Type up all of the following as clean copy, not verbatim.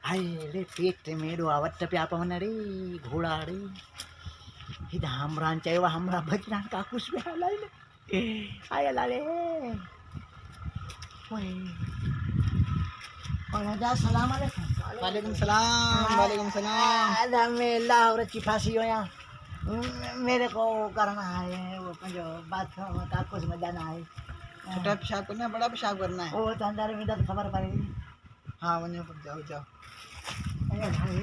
हाय रे पेट मेडो आवट पे आप मन रे घोड़ा रे इधर हमरान चाहिए हमरा भजनान का कुछ भी हाल है आया लाले ओए और आजा सलाम अलैकुम वालेकुम सलाम वालेकुम सलाम। आधा में लाहौर की फांसी हो यहाँ मेरे को करना है वो जो बाथरूम का कुछ में जाना है छोटा पेशाब करना है बड़ा पेशाब करना है? वो तो अंदर में तो खबर पड़ेगी हाँ वहीं पर जाओ जाओ। अरे भाई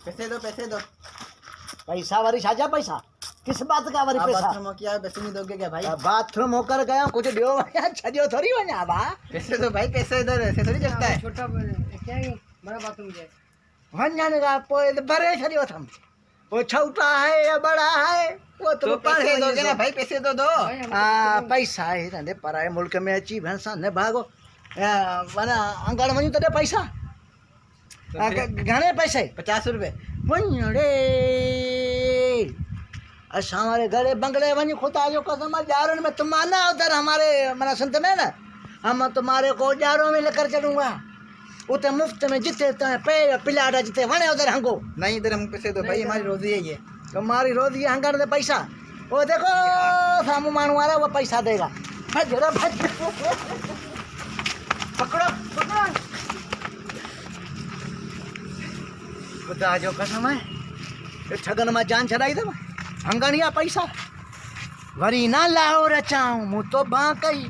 पैसे दो पैसा वारी साजा पैसा किस बात का वारी पैसा बाथरूम हो क्या पैसे नहीं दोगे क्या भाई? बाथरूम होकर गया कुछ दियो छजो थोड़ी बना बा पैसे दो भाई पैसे दो ऐसे थोड़ी चलता है। छोटा क्या है बड़ा बाथरूम क्या है? वन जाने का पोए बड़े छजो थम वो छोटा है या बड़ा है वो तो पैसे दोगे ना भाई पैसे तो दो। पैसा है धंधे पराए मुल्क में अची भैंसा ने भागो वना अंगड़ वञू तॾहिं पैसा घणे पैसे 50 रुपए। वञड़े असां हमारे घरे बंगले वञ खुदा जो कसम ॼारुनि में तुम आना उधर हमारे मना संत में ना हम तुम्हारे को ॼारों में लेकर चलूंगा उते मुफ्त में जिते पैर पिलाड़ा जिते वणे उधर हंगो नहीं इधर हम पैसे दो भाई हमारी रोजी है ये। तुम्हारी रोजी हंगड़ दे पैसा वो देखो सामू मानू आ रहा वो पैसा देगा भज रे भज पकड़ो पकड़ो खुदा जो कसम है ये ठगन में जान छड़ाई दे हंगणिया पैसा वरी ना लाओ रचाऊं मुँह तो बां कई